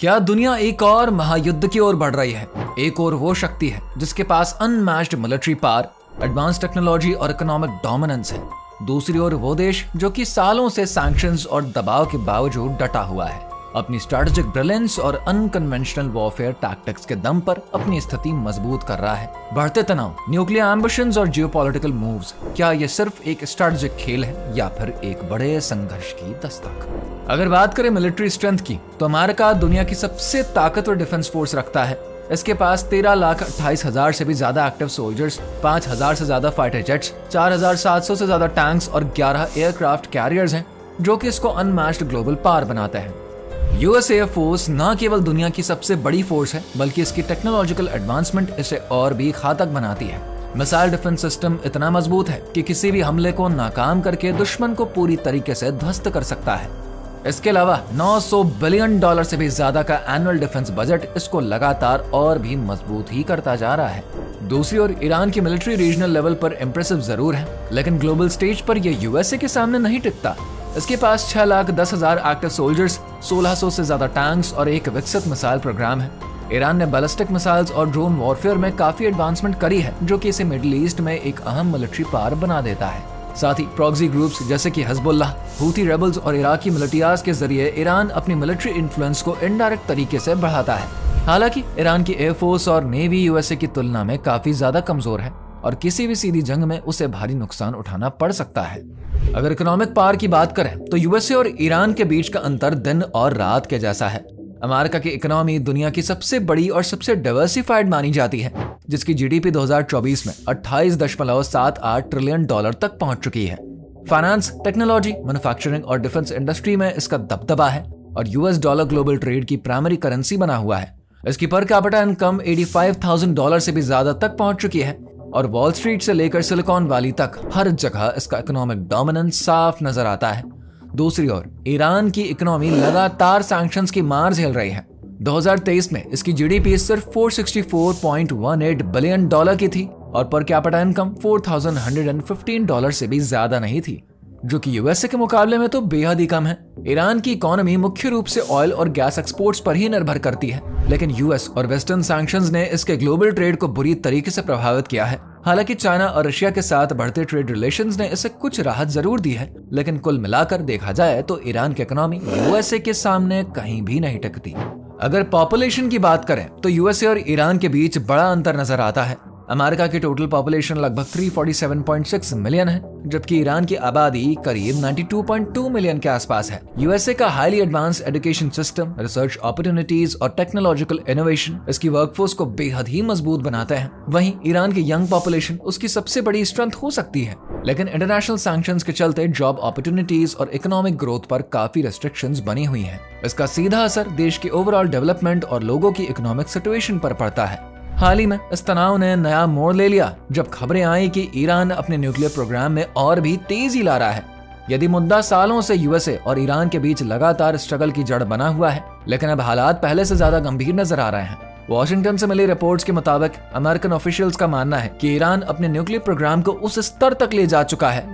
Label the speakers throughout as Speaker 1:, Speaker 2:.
Speaker 1: क्या दुनिया एक और महायुद्ध की ओर बढ़ रही है? एक और वो शक्ति है जिसके पास unmatched military power, advance technology और इकोनॉमिक डोमिनेंस है। दूसरी ओर वो देश जो कि सालों से सैंक्शंस और दबाव के बावजूद डटा हुआ है, अपनी स्ट्रेटेजिक ब्रिलियंस और अनकन्वेंशनल वॉरफेयर टैक्टिक्स के दम पर अपनी स्थिति मजबूत कर रहा है। बढ़ते तनाव, न्यूक्लियर एम्बिशंस और जियोपॉलिटिकल मूव्स, क्या ये सिर्फ एक स्ट्रेटेजिक खेल है या फिर एक बड़े संघर्ष की दस्तक? अगर बात करें मिलिट्री स्ट्रेंथ की, तो अमेरिका दुनिया की सबसे ताकतवर डिफेंस फोर्स रखता है। इसके पास 13,28,000 से भी ज्यादा एक्टिव सोल्जर्स, 5,000 से ज्यादा फाइटर जेट्स, 4,700 से ज्यादा टैंक्स और 11 एयरक्राफ्ट कैरियर्स हैं, जो कि इसको अनमैच्ड ग्लोबल पावर बनाते हैं। यूएस एयर फोर्स न केवल दुनिया की सबसे बड़ी फोर्स है, बल्कि इसकी टेक्नोलॉजिकल एडवांसमेंट इसे और भी घातक बनाती है। मिसाइल डिफेंस सिस्टम इतना मजबूत है कि किसी भी हमले को नाकाम करके दुश्मन को पूरी तरीके से ध्वस्त कर सकता है। इसके अलावा $900 बिलियन से भी ज्यादा का एनुअल डिफेंस बजट इसको लगातार और भी मजबूत ही करता जा रहा है। दूसरी ओर ईरान की मिलिट्री रीजनल लेवल पर इंप्रेसिव जरूर है, लेकिन ग्लोबल स्टेज पर यह यूएसए के सामने नहीं टिकता। इसके पास 6,10,000 एक्टिव सोल्जर्स, 1,600 से ज्यादा टैंक्स और एक विकसित मिसाइल प्रोग्राम है। ईरान ने बैलिस्टिक मिसाइल्स और ड्रोन वॉरफेयर में काफी एडवांसमेंट करी है, जो कि इसे मिडिल ईस्ट में एक अहम मिलिट्री पावर बना देता है। साथ ही प्रॉक्सी ग्रुप्स जैसे कि हिजबुल्लाह, हूथी रेबल्स और इराकी मिलिटियाज के जरिए ईरान अपनी मिलिट्री इन्फ्लुएंस को इनडायरेक्ट तरीके से बढ़ाता है। हालांकि ईरान की एयरफोर्स और नेवी यूएसए की तुलना में काफी ज्यादा कमजोर है और किसी भी सीधी जंग में उसे भारी नुकसान उठाना पड़ सकता है। अगर इकोनॉमिक पावर की बात करें तो यूएसए और ईरान के बीच का अंतर दिन और रात के जैसा है। अमेरिका की इकोनॉमी दुनिया की सबसे बड़ी और सबसे डाइवर्सिफाइड मानी जाती है, जिसकी जीडीपी 2024 में $28.78 ट्रिलियन तक पहुंच चुकी है। फाइनेंस, टेक्नोलॉजी, मैन्युफैक्चरिंग और डिफेंस इंडस्ट्री में इसका दबदबा है और यूएस डॉलर ग्लोबल ट्रेड की प्राइमरी करेंसी बना हुआ है। इसकी पर कैपिटा इनकम $85,000 से भी ज्यादा तक पहुंच चुकी है और वॉल स्ट्रीट से लेकर सिलिकॉन वैली तक हर जगह इसका इकोनॉमिक डोमिनेंस साफ नजर आता है। दूसरी ओर ईरान की इकोनॉमी लगातार सैंक्शंस की मार झेल रही है। 2023 में इसकी जीडीपी सिर्फ $464.18 बिलियन की थी और पर कैपिटा इनकम $4,115 से भी ज्यादा नहीं थी, जो कि यूएसए के मुकाबले में तो बेहद ही कम है। ईरान की इकोनॉमी मुख्य रूप से ऑयल और गैस एक्सपोर्ट्स पर ही निर्भर करती है, लेकिन यूएस और वेस्टर्न सैंक्शंस ने इसके ग्लोबल ट्रेड को बुरी तरीके से प्रभावित किया है। हालांकि चाइना और रशिया के साथ बढ़ते ट्रेड रिलेशंस ने इसे कुछ राहत जरूर दी है, लेकिन कुल मिलाकर देखा जाए तो ईरान की इकोनॉमी यूएसए के सामने कहीं भी नहीं टिकती। अगर पॉपुलेशन की बात करें तो यूएसए और ईरान के बीच बड़ा अंतर नजर आता है। अमेरिका की टोटल पॉपुलेशन लगभग 347.6 मिलियन है, जबकि ईरान की आबादी करीब 92.2 मिलियन के आसपास है। यूएसए का highly advanced education system, research opportunities और टेक्नोलॉजिकल इनोवेशन इसकी वर्कफोर्स को बेहद ही मजबूत बनाते हैं। वहीं ईरान की यंग पॉपुलेशन उसकी सबसे बड़ी स्ट्रेंथ हो सकती है, लेकिन इंटरनेशनल सैंक्शंस के चलते जॉब अपॉर्चुनिटीज और इकोनॉमिक ग्रोथ पर काफी रेस्ट्रिक्शंस बनी हुई हैं। इसका सीधा असर देश की ओवरऑल डेवलपमेंट और लोगों की इकोनॉमिक सिचुएशन पर पड़ता है। हाल ही में इस तनाव ने नया मोड़ ले लिया जब खबरें आई कि ईरान अपने न्यूक्लियर प्रोग्राम में और भी तेजी ला रहा है। यदि मुद्दा सालों से यूएसए और ईरान के बीच लगातार स्ट्रगल की जड़ बना हुआ है, लेकिन अब हालात पहले से ज्यादा गंभीर नजर आ रहे हैं। वॉशिंगटन से मिली रिपोर्ट्स के मुताबिक अमेरिकन ऑफिशियल्स का मानना है कि ईरान अपने न्यूक्लियर प्रोग्राम को उस स्तर तक ले जा चुका है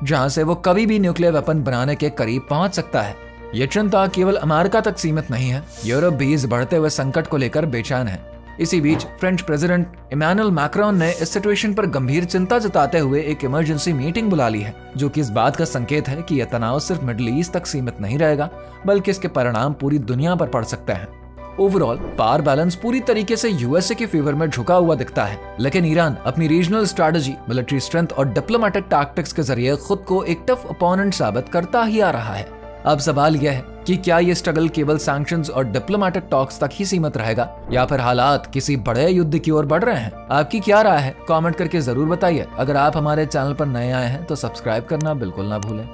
Speaker 1: जहां से वो कभी भी न्यूक्लियर वेपन बनाने के करीब पहुंच सकता है। ये चिंता केवल अमेरिका तक सीमित नहीं है, यूरोप भी इस बढ़ते हुए संकट को लेकर बेचैन है। इसी बीच फ्रेंच प्रेसिडेंट इमैनुअल मैक्रोन ने इस सिचुएशन पर गंभीर चिंता जताते हुए एक इमरजेंसी मीटिंग बुला ली है, जो कि इस बात का संकेत है कि यह तनाव सिर्फ मिडिल ईस्ट तक सीमित नहीं रहेगा, बल्कि इसके परिणाम पूरी दुनिया पर पड़ सकते हैं। ओवरऑल पावर बैलेंस पूरी तरीके से यूएसए के फेवर में झुका हुआ दिखता है, लेकिन ईरान अपनी रीजनल स्ट्रेटजी, मिलिट्री स्ट्रेंथ और डिप्लोमेटिक टैक्टिक्स के जरिए खुद को एक टफ अपोनेंट साबित करता ही आ रहा है। अब सवाल यह है कि क्या ये स्ट्रगल केवल सैंक्शंस और डिप्लोमेटिक टॉक्स तक ही सीमित रहेगा या फिर हालात किसी बड़े युद्ध की ओर बढ़ रहे हैं? आपकी क्या राय है? कमेंट करके जरूर बताइए। अगर आप हमारे चैनल पर नए आए हैं तो सब्सक्राइब करना बिल्कुल ना भूलें।